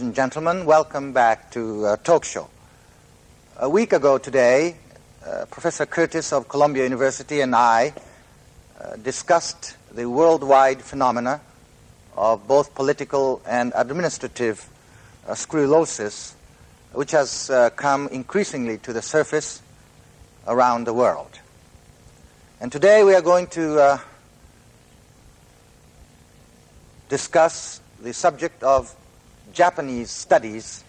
and gentlemen, welcome back to Talk Show. A week ago today, Professor Curtis of Columbia University and I discussed the worldwide phenomena of both political and administrative sclerosis, which has come increasingly to the surface around the world. And today we are going to discuss the subject of Japanese studies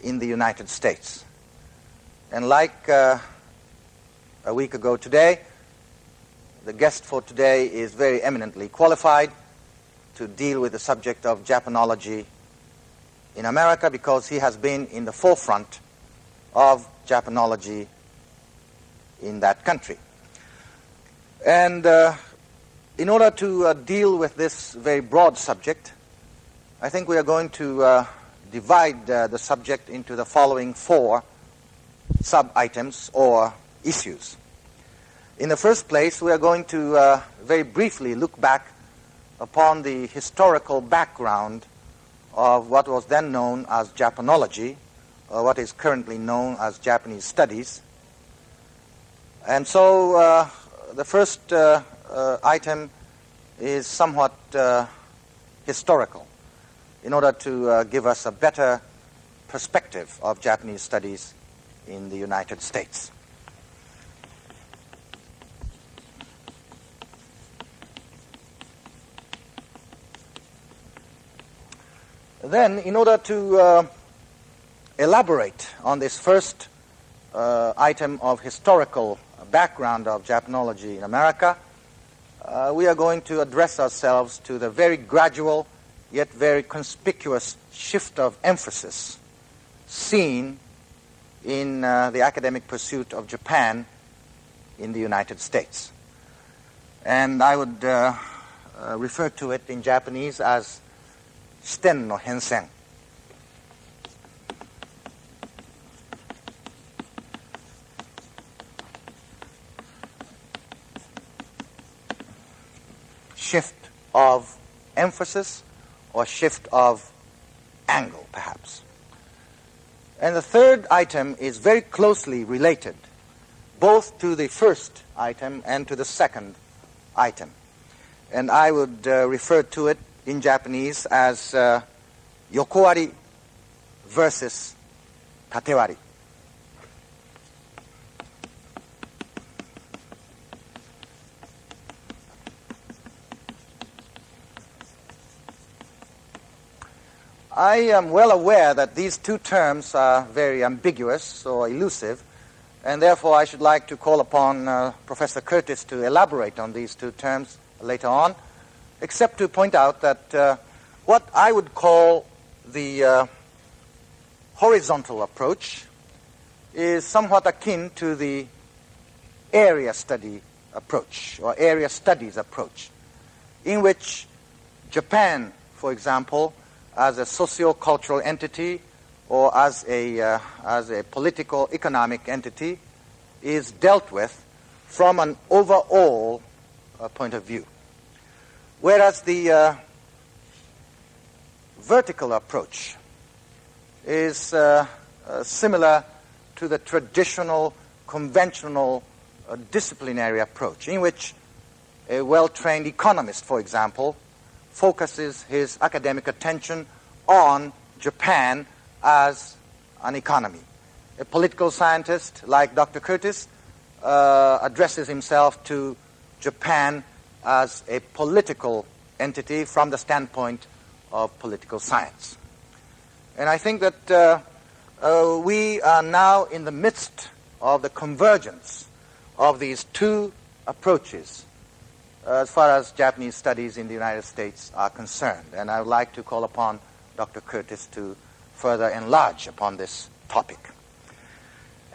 in the United States. And like a week ago today, the guest for today is very eminently qualified to deal with the subject of Japanology in America because he has been in the forefront of Japanology in that country. And in order to deal with this very broad subject, I think we are going to divide the subject into the following 4 sub-items or issues. In the first place, we are going to very briefly look back upon the historical background of what was then known as Japanology, or what is currently known as Japanese studies. And so the first item is somewhat historical, in order to give us a better perspective of Japanese studies in the United States. Then, in order to elaborate on this first item of historical background of Japanology in America, we are going to address ourselves to the very gradual yet very conspicuous shift of emphasis seen in the academic pursuit of Japan in the United States. And I would refer to it in Japanese as shiten no hensen. Shift of emphasis or shift of angle, perhaps. And the third item is very closely related, both to the first item and to the second item. And I would refer to it in Japanese as yokowari versus tatewari. I am well aware that these two terms are very ambiguous or elusive, and therefore I should like to call upon Professor Curtis to elaborate on these two terms later on, except to point out that what I would call the horizontal approach is somewhat akin to the area study approach, or area studies approach, in which Japan, for example, as a socio-cultural entity or as a political economic entity is dealt with from an overall point of view. Whereas the vertical approach is similar to the traditional, conventional disciplinary approach, in which a well-trained economist, for example, focuses his academic attention on Japan as an economy. A political scientist like Dr. Curtis addresses himself to Japan as a political entity from the standpoint of political science. And I think that we are now in the midst of the convergence of these two approaches as far as Japanese studies in the United States are concerned. And I would like to call upon Dr. Curtis to further enlarge upon this topic.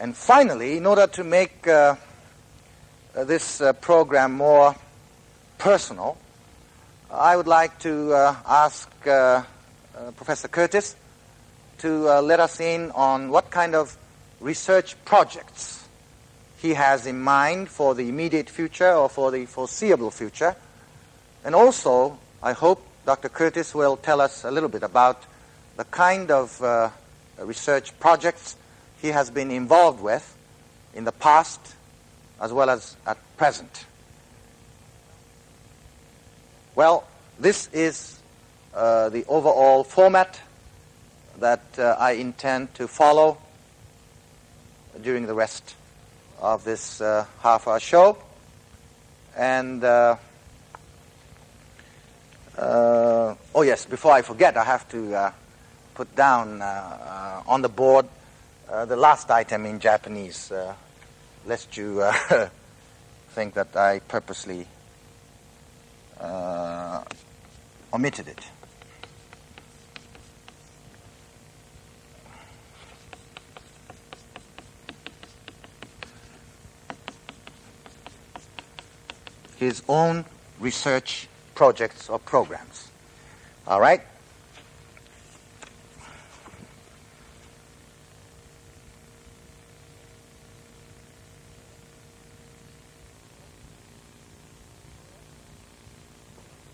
And finally, in order to make this program more personal, I would like to ask Professor Curtis to let us in on what kind of research projects he has in mind for the immediate future or for the foreseeable future. And also, I hope Dr. Curtis will tell us a little bit about the kind of research projects he has been involved with in the past as well as at present. Well, this is the overall format that I intend to follow during the rest of this half-hour show. And, oh yes, before I forget, I have to put down on the board the last item in Japanese, lest you think that I purposely omitted it. His own research projects or programs. All right?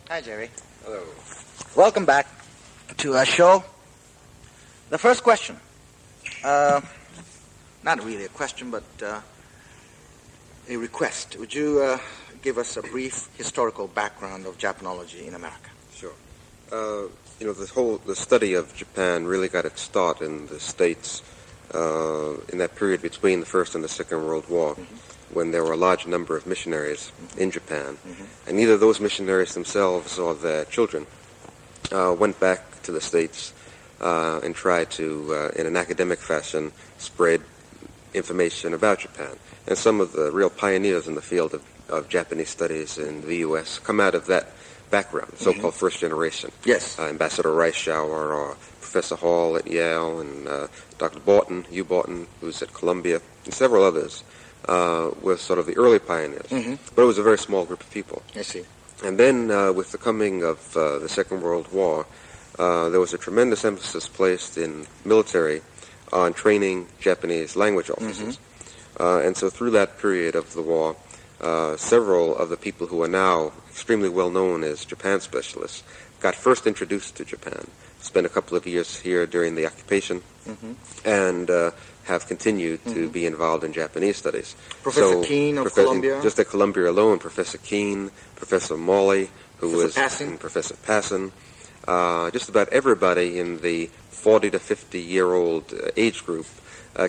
Hi, Jerry. Hello. Welcome back to our show. The first question, not really a question, but a request. Would you give us a brief historical background of Japanology in America? Sure. The study of Japan really got its start in the States in that period between the First and the Second World War, when there were a large number of missionaries in Japan, and either those missionaries themselves or their children went back to the States and tried to, in an academic fashion, spread information about Japan. And some of the real pioneers in the field of Japanese studies in the U.S. come out of that background, so-called first generation. Yes. Ambassador Reischauer or Professor Hall at Yale and Dr. Borton, Hugh Borton, who's at Columbia, and several others were sort of the early pioneers. But it was a very small group of people. I see. And then with the coming of the Second World War, there was a tremendous emphasis placed in military on training Japanese language officers. And so through that period of the war, several of the people who are now extremely well known as Japan specialists got first introduced to Japan, spent a couple of years here during the occupation, and have continued to be involved in Japanese studies. Professor Keene of Columbia? Just at Columbia alone, Professor Keene, Professor Morley, who was Professor Passon, just about everybody in the 40 to 50-year-old age group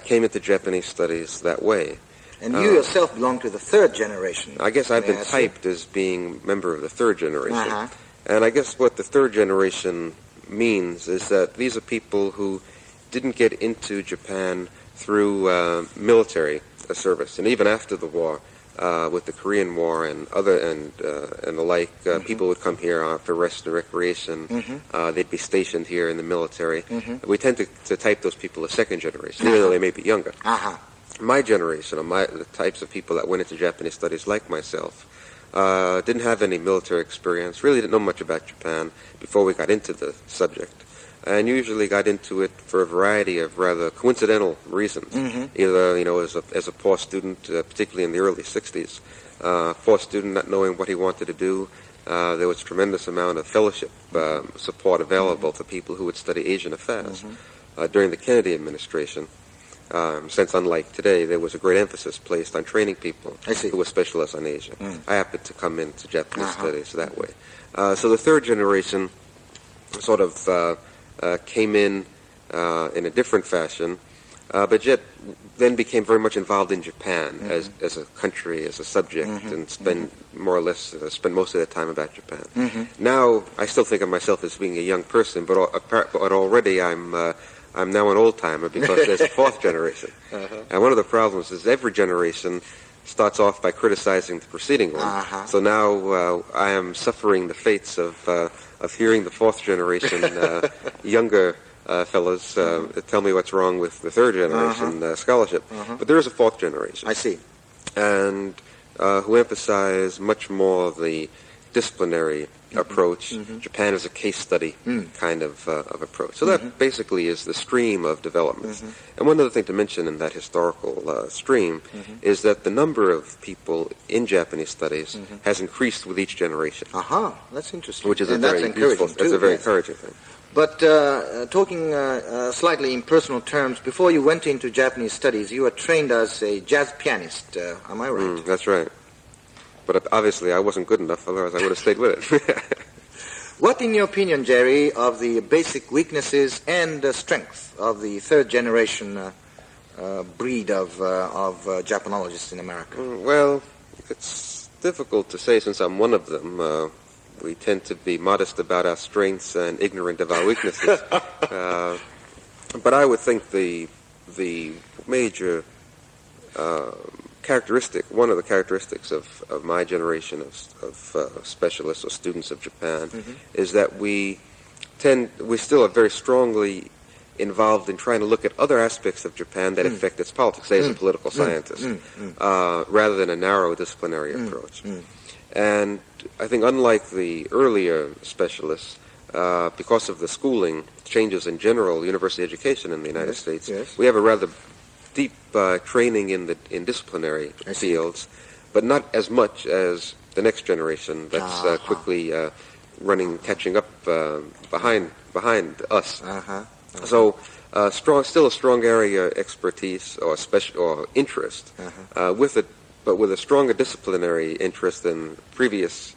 came into Japanese studies that way. And you yourself belong to the third generation. I guess I've been typed as being member of the third generation. And I guess what the third generation means is that these are people who didn't get into Japan through military service. And even after the war, with the Korean War and the like, people would come here for rest and recreation. They'd be stationed here in the military. We tend to type those people as second generation, even though they may be younger. My generation, or the types of people that went into Japanese studies like myself, didn't have any military experience, really didn't know much about Japan before we got into the subject, and usually got into it for a variety of rather coincidental reasons. Either, as a poor student, particularly in the early 60s, poor student not knowing what he wanted to do. There was a tremendous amount of fellowship support available for people who would study Asian affairs. During the Kennedy administration, since unlike today, there was a great emphasis placed on training people who were specialists on Asia. I happened to come into Japanese studies that way. So the third generation sort of came in a different fashion, but yet then became very much involved in Japan as a country, as a subject, and spend most of their time about Japan. Now, I still think of myself as being a young person, but already I'm now an old-timer because there's a fourth generation. And one of the problems is every generation starts off by criticizing the preceding one. So now I am suffering the fates of hearing the fourth generation younger fellows tell me what's wrong with the third generation scholarship. But there is a fourth generation. I see. And who emphasize much more the disciplinary approach. Japan is a case study kind of approach. So that basically is the stream of developments. And one other thing to mention in that historical stream is that the number of people in Japanese studies has increased with each generation. That's interesting. Which is a very useful, that's a very encouraging thing. But talking slightly in personal terms, before you went into Japanese studies, you were trained as a jazz pianist. Am I right? That's right. But obviously I wasn't good enough, otherwise I would have stayed with it. What, in your opinion, Jerry, of the basic weaknesses and strengths of the third generation breed of Japanologists in America? Well, it's difficult to say since I'm one of them. We tend to be modest about our strengths and ignorant of our weaknesses. But I would think the major one of the characteristics of my generation of specialists or students of Japan is that we still are very strongly involved in trying to look at other aspects of Japan that affect its politics, say as a political scientist, rather than a narrow disciplinary approach. And I think unlike the earlier specialists, because of the schooling changes in general university education in the United States, we have a rather deep training in disciplinary fields, but not as much as the next generation that's quickly catching up behind us. So still a strong area expertise or interest but with a stronger disciplinary interest than previous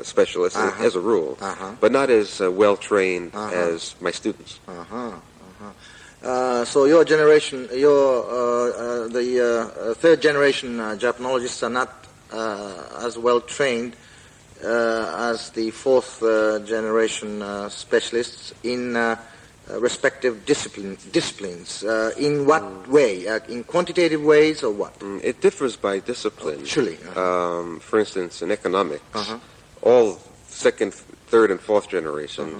specialists as a rule, but not as well trained as my students. So your generation, the third generation Japanologists are not as well trained as the fourth generation specialists in respective disciplines. In what way? In quantitative ways or what? It differs by discipline. Surely. For instance, in economics, all second, third, and fourth generation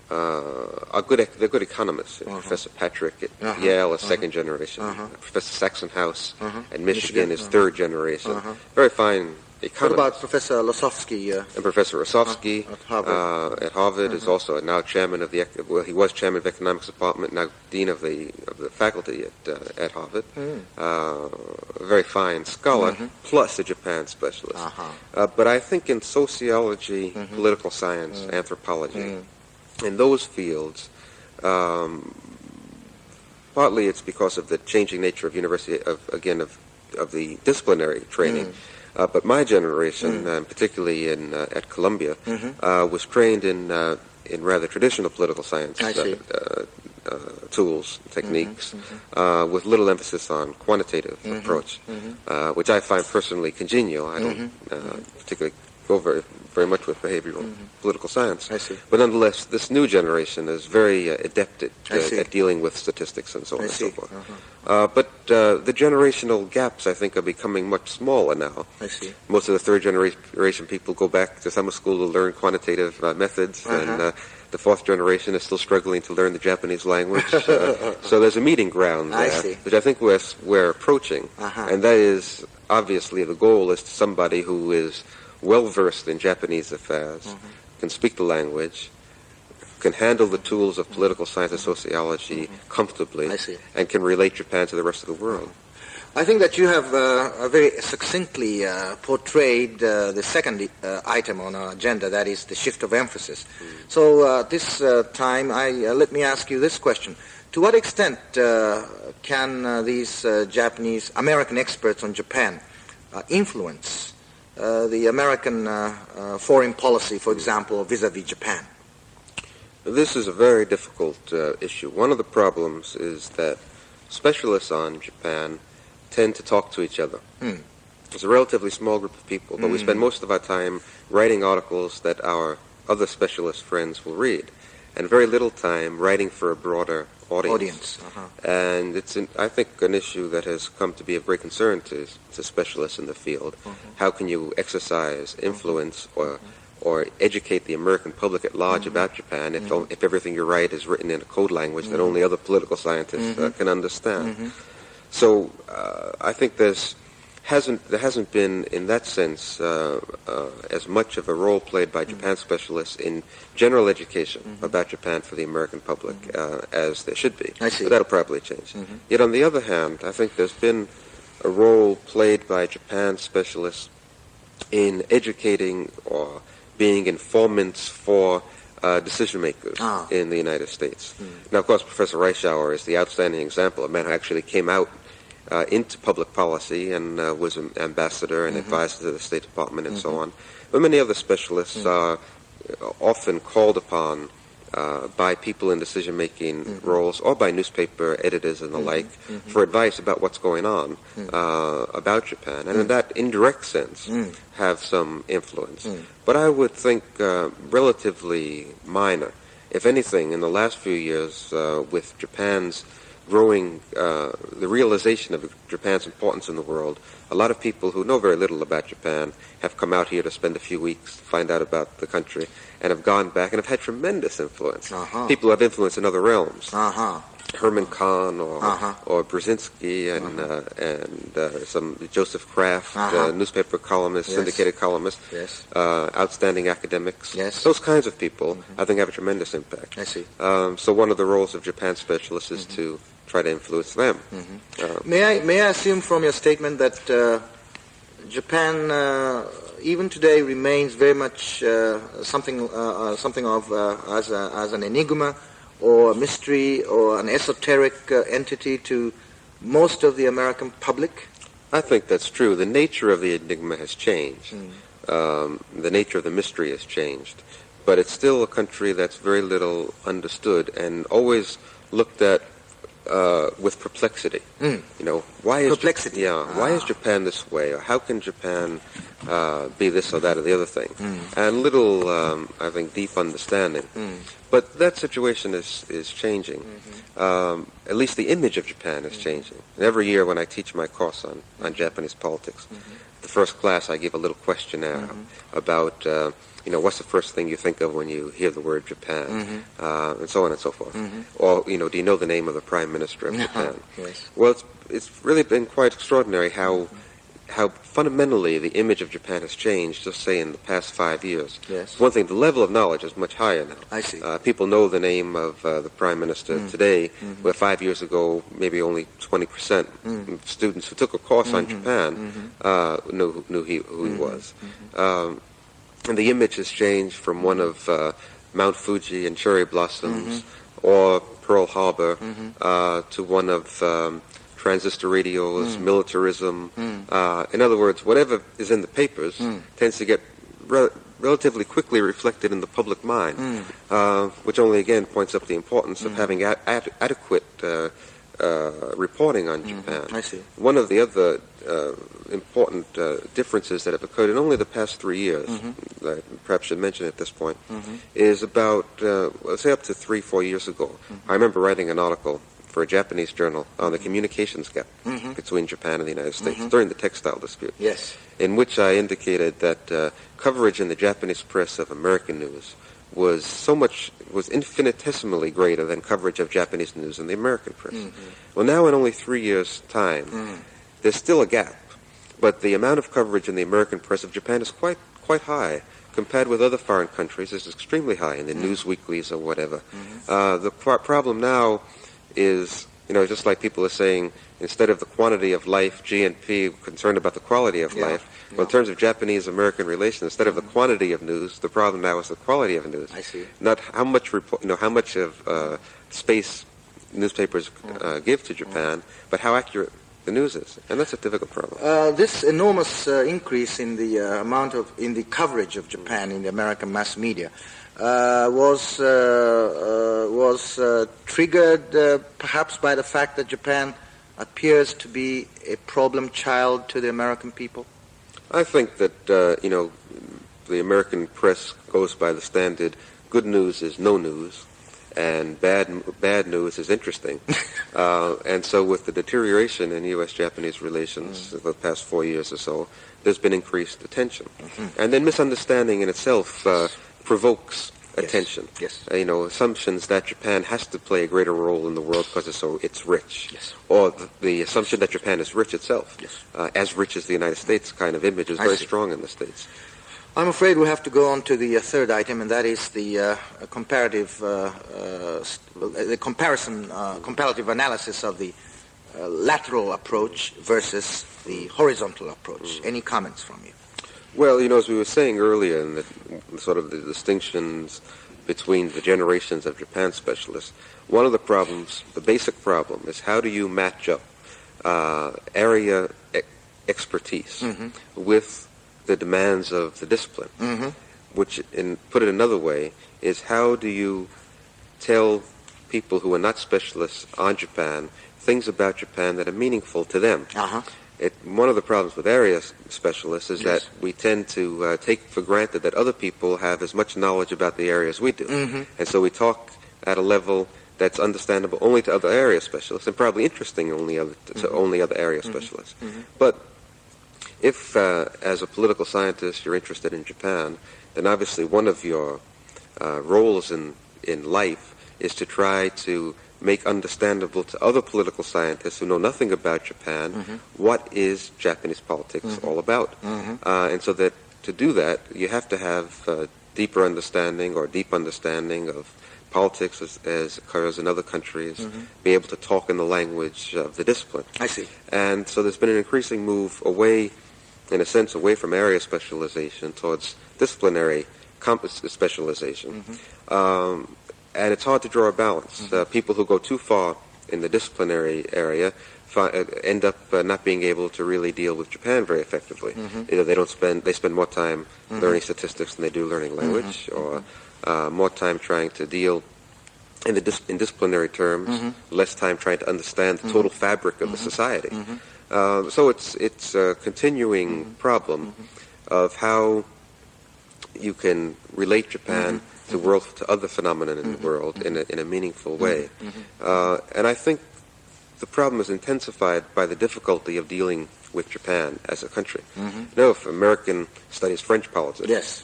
they're good economists. Professor Patrick at Yale is second generation. Professor Saxonhouse at Michigan is third generation. Very fine economists. What about Professor Losovsky? And Professor Losovsky at Harvard is also now chairman of he was chairman of the economics department, now dean of the faculty at Harvard. A very fine scholar, plus a Japan specialist. But I think in sociology, political science, anthropology, in those fields, partly it's because of the changing nature of university of the disciplinary training. But my generation, particularly at Columbia, was trained in rather traditional political science tools, techniques, with little emphasis on quantitative approach, which I find personally congenial. I don't particularly go very much with behavioral political science. But nonetheless, this new generation is very adept at dealing with statistics and so on and so forth. But the generational gaps, I think, are becoming much smaller now. Most of the third generation people go back to summer school to learn quantitative methods, and the fourth generation is still struggling to learn the Japanese language. So there's a meeting ground there, which I think we're approaching. And that is, obviously, the goal is somebody who is well-versed in Japanese affairs, can speak the language, can handle the tools of political science and sociology comfortably, and can relate Japan to the rest of the world. I think that you have very succinctly portrayed the second item on our agenda, that is the shift of emphasis. So this time, let me ask you this question. To what extent can these Japanese American experts on Japan influence the American foreign policy, for example, vis-a-vis Japan? This is a very difficult issue. One of the problems is that specialists on Japan tend to talk to each other. It's a relatively small group of people, but we spend most of our time writing articles that our other specialist friends will read, and very little time writing for a broader audience. And it's, I think, an issue that has come to be of great concern to specialists in the field. How can you exercise influence or educate the American public at large about Japan if everything you write is written in a code language that only other political scientists can understand? So I think there hasn't been, in that sense, as much of a role played by Japan specialists in general education about Japan for the American public as there should be. But that'll probably change. Yet on the other hand, I think there's been a role played by Japan specialists in educating or being informants for decision makers in the United States. Now, of course, Professor Reischauer is the outstanding example of a man who actually came out into public policy and was an ambassador and advisor to the State Department and so on. But many other specialists are often called upon by people in decision-making roles or by newspaper editors and the like for advice about what's going on about Japan, and in that indirect sense have some influence. But I would think relatively minor. If anything, in the last few years, with Japan's growing, the realization of Japan's importance in the world, a lot of people who know very little about Japan have come out here to spend a few weeks to find out about the country and have gone back and have had tremendous influence. People who have influence in other realms. Herman Kahn or Brzezinski and some Joseph Kraft, newspaper columnists, syndicated columnists, outstanding academics. Those kinds of people, I think, have a tremendous impact. I see. So one of the roles of Japan specialists is to try to influence them. May I assume from your statement that Japan, even today, remains very much something of as an enigma, or a mystery, or an esoteric entity to most of the American public? I think that's true. The nature of the enigma has changed. The nature of the mystery has changed. But it's still a country that's very little understood and always looked at with perplexity. You know, why is perplexity? Why is Japan this way? Or how can Japan be this or that or the other thing? And little, I think, deep understanding. But that situation is changing. At least the image of Japan is changing. And every year when I teach my course on Japanese politics, the first class I give a little questionnaire about what's the first thing you think of when you hear the word Japan, and so on and so forth. Or, do you know the name of the Prime Minister of Japan? Well, it's really been quite extraordinary how fundamentally the image of Japan has changed, just say in the past 5 years. One thing, the level of knowledge is much higher now. I see. People know the name of the Prime Minister today, where 5 years ago maybe only 20% of students who took a course on Japan knew who he was. And the image has changed from one of Mount Fuji and cherry blossoms or Pearl Harbor to one of transistor radios, militarism. In other words, whatever is in the papers tends to get relatively quickly reflected in the public mind, which only again points up the importance of having adequate reporting on Japan. I see. One of the other important differences that have occurred in only the past 3 years, I perhaps should mention at this point, is about, let's say up to 3-4 years ago. I remember writing an article for a Japanese journal on the communications gap between Japan and the United States during the textile dispute, in which I indicated that coverage in the Japanese press of American news was infinitesimally greater than coverage of Japanese news in the American press. Well, now in only 3 years' time, there's still a gap, but the amount of coverage in the American press of Japan is quite high. Compared with other foreign countries, it's extremely high in the news weeklies or whatever. The problem now is, just like people are saying, instead of the quantity of life, GNP, concerned about the quality of life. Well, in terms of Japanese-American relations, instead of the quantity of news, the problem now is the quality of news. I see. Not how much how much of space newspapers give to Japan, but how accurate the news is, and that's a difficult problem. This enormous increase in the in the coverage of Japan in the American mass media was triggered perhaps by the fact that Japan appears to be a problem child to the American people? I think that the American press goes by the standard: good news is no news, and bad news is interesting. And so with the deterioration in U.S.-Japanese relations the past 4 years or so, there's been increased attention. And then misunderstanding in itself provokes attention. Assumptions that Japan has to play a greater role in the world because it's rich. Or the assumption that Japan is rich itself. As rich as the United States kind of image is very strong in the States. I'm afraid we have to go on to the third item, and that is the comparative analysis of the lateral approach versus the horizontal approach. Any comments from you? Well, as we were saying earlier, in the sort of the distinctions between the generations of Japan specialists. One of the problems, the basic problem, is how do you match up area expertise with the demands of the discipline, which, put it another way, is how do you tell people who are not specialists on Japan things about Japan that are meaningful to them. One of the problems with area specialists is that we tend to take for granted that other people have as much knowledge about the area as we do. And so we talk at a level that's understandable only to other area specialists and probably interesting to only other area specialists. But if, as a political scientist, you're interested in Japan, then obviously one of your roles in life is to try to make understandable to other political scientists who know nothing about Japan what is Japanese politics all about. And so that to do that, you have to have deeper understanding or deep understanding of politics as occurs in other countries, be able to talk in the language of the discipline. I see. And so there's been an increasing move away, in a sense, away from area specialization towards disciplinary specialization. And it's hard to draw a balance. People who go too far in the disciplinary area end up not being able to really deal with Japan very effectively. Either they spend more time learning statistics than they do learning language, or more time trying to deal in disciplinary terms, less time trying to understand the total fabric of the society. So it's a continuing problem of how you can relate Japan to other phenomena in the world in a meaningful way. And I think the problem is intensified by the difficulty of dealing with Japan as a country. You know, if American studies French politics,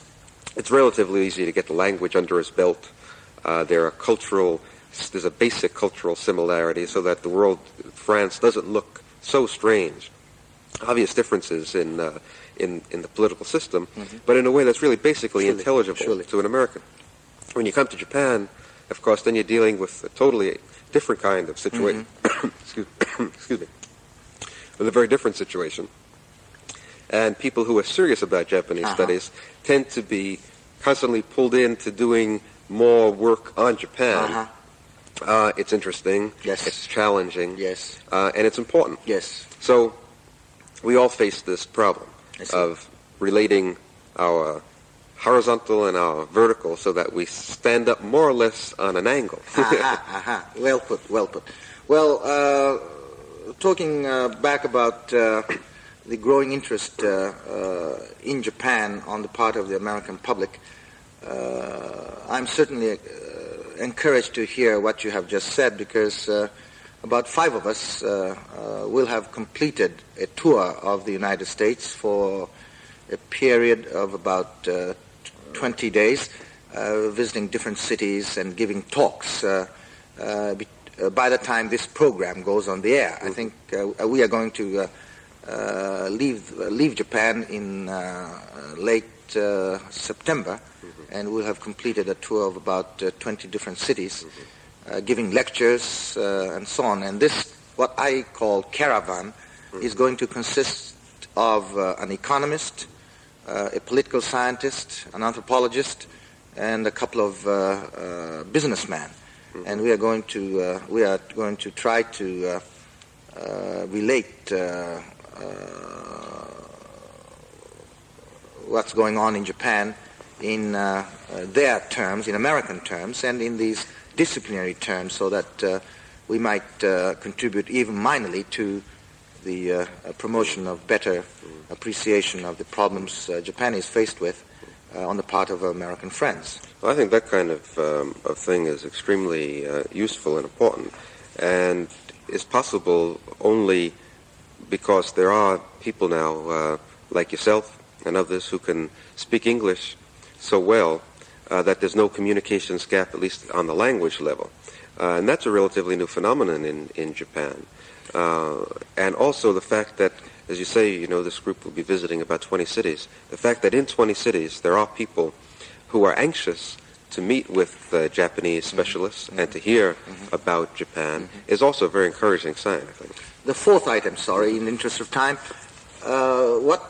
it's relatively easy to get the language under his belt. There's a basic cultural similarity so that France doesn't look so strange. Obvious differences in the political system, but in a way that's really basically intelligible to an American. When you come to Japan, of course, then you're dealing with a totally different kind of situation. Excuse me. With a very different situation. And people who are serious about Japanese studies tend to be constantly pulled into doing more work on Japan. It's interesting. It's challenging. And it's important. So we all face this problem of relating our horizontal and our vertical so that we stand up more or less on an angle. Well put, well put. Well, talking back about the growing interest in Japan on the part of the American public, I'm certainly encouraged to hear what you have just said, because about 5 of us will have completed a tour of the United States for a period of about 20 days, visiting different cities and giving talks. By the time this program goes on the air, I think we are going to leave Japan in late September, and we'll have completed a tour of about 20 different cities, giving lectures and so on. And this, what I call caravan, is going to consist of an economist, a political scientist, an anthropologist, and a couple of businessmen. And we are going to try to relate what's going on in Japan in their terms, in American terms, and in these disciplinary terms, so that we might contribute even minorly to the promotion of better appreciation of the problems Japan is faced with on the part of American friends. Well, I think that kind of thing is extremely useful and important, and is possible only because there are people now like yourself and others who can speak English so well that there's no communications gap, at least on the language level. And that's a relatively new phenomenon in Japan. And also the fact that, as you say, you know, this group will be visiting about 20 cities. The fact that in 20 cities there are people who are anxious to meet with Japanese specialists and to hear about Japan is also a very encouraging sign, I think. The 4th item, in the interest of time, what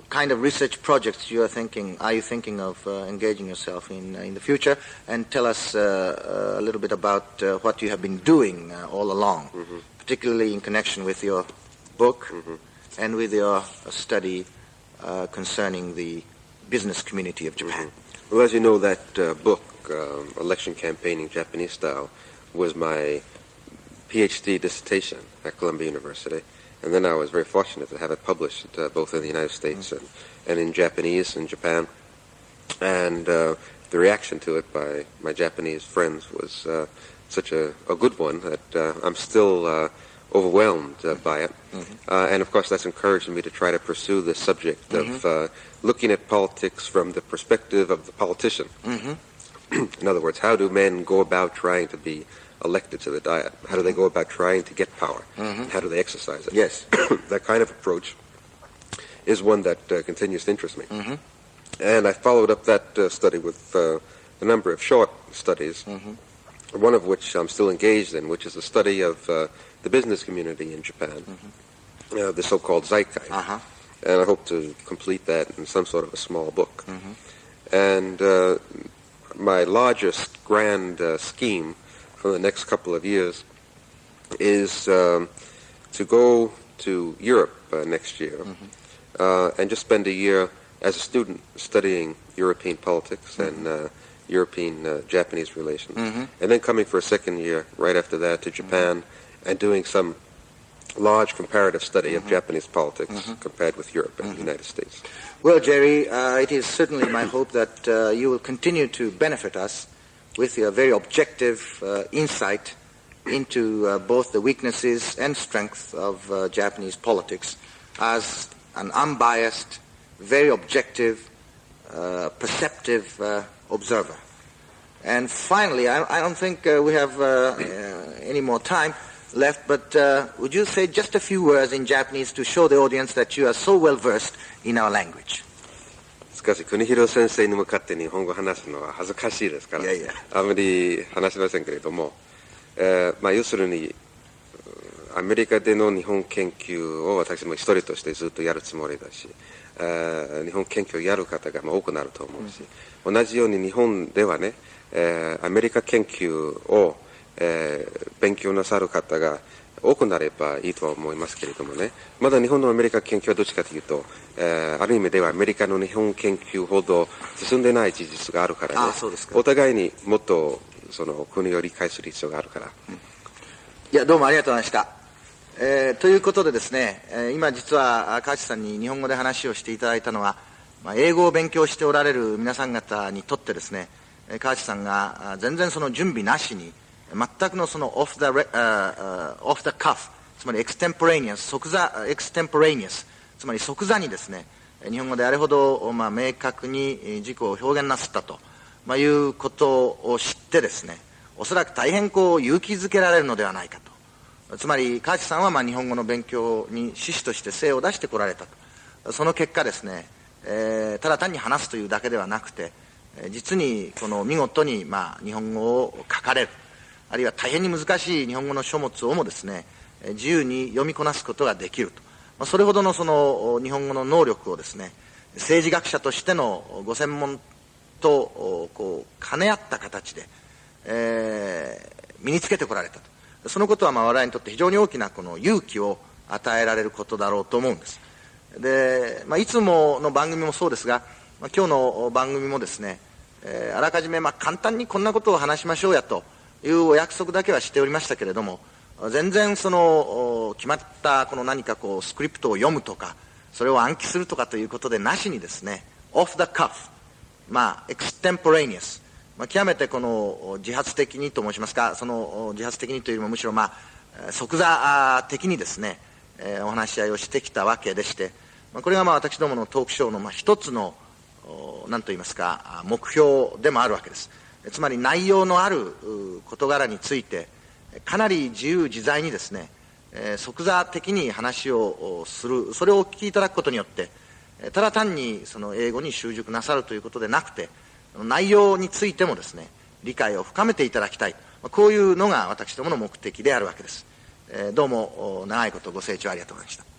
kind of research projects are you thinking of engaging yourself in the future? And tell us a little bit about what you have been doing all along, particularly in connection with your book and with your study concerning the business community of Japan. Well, as you know, that book, Election Campaigning Japanese Style, was my PhD dissertation at Columbia University. And then I was very fortunate to have it published both in the United States and in Japanese in Japan. And the reaction to it by my Japanese friends was such a good one that I'm still overwhelmed by it. And of course that's encouraged me to try to pursue the subject of looking at politics from the perspective of the politician. In other words, how do men go about trying to be elected to the Diet? How do they go about trying to get power? How do they exercise it? Yes. That kind of approach is one that continues to interest me. And I followed up that study with a number of short studies, one of which I'm still engaged in, which is a study of the business community in Japan, the so-called zeitgeist. And I hope to complete that in some sort of a small book. And my largest grand scheme for the next couple of years is to go to Europe next year and just spend a year as a student studying European politics and European-Japanese relations, and then coming for a second year right after that to Japan and doing some large comparative study of Japanese politics compared with Europe and the United States. Well, Jerry, it is certainly my hope that you will continue to benefit us with your very objective insight into both the weaknesses and strengths of Japanese politics as an unbiased, very objective, perceptive observer. And finally, I don't think we have any more time left, but would you say just a few words in Japanese to show the audience that you are so well versed in our language? しかし国広先生に向かって日本語を話すのは恥ずかしいですから、あまり話しませんけれども、要するにアメリカでの日本研究を私も一人としてずっとやるつもりだし、日本研究をやる方が多くなると思うし、同じように日本ではね、アメリカ研究を、勉強なさる方が多くなればいいとは思いますけれどもね、まだ日本のアメリカ研究はどっちかというと、ある意味ではアメリカの日本研究ほど進んでない事実があるからね、お互いにもっとその国を理解する必要があるから。いや、どうもありがとうございました。ということでですね、今実は川内さんに日本語で話をしていただいたのは、英語を勉強しておられる皆さん方にとってですね、川内さんが全然その準備なしに全くのそのオフ・ザ・カフ、つまりエクステンポレーニアス、つまり即座にですね、日本語であれほど、明確に自己を表現なすったと、いうことを知ってですね、おそらく大変勇気づけられるのではないかと。つまり川内さんは日本語の勉強に志士として精を出してこられたと。その結果ですね、ただ単に話すというだけではなくて、実にこの見事に日本語を書かれる、あるいは大変に難しい日本語の書物をもですね、自由に読みこなすことができると。それほどのその日本語の能力をですね、政治学者としてのご専門と兼ね合った形で、身につけてこられたと。そのことは我々にとって非常に大きなこの勇気を与えられることだろうと思うんです。で、いつもの番組もそうですが、今日の番組もですね、あらかじめ簡単にこんなことを話しましょうやというお約束だけはしておりましたけれども、全然その決まったこの何かスクリプトを読むとか、それを暗記するとかということでなしにですね、オフ・ザ・カフ、エクステンポレーニアス、極めてこの自発的にと申しますか、その自発的にというよりもむしろ即座的にですね、お話し合いをしてきたわけでして、これが私どものトークショーの一つの何と言いますか目標でもあるわけです。つまり内容のある事柄についてかなり自由自在にですね、即座的に話をする、それをお聞きいただくことによってただ単にその英語に習熟なさるということでなくて、内容についてもですね、理解を深めていただきたい、こういうのが私どもの目的であるわけです。どうも長いことご清聴ありがとうございました。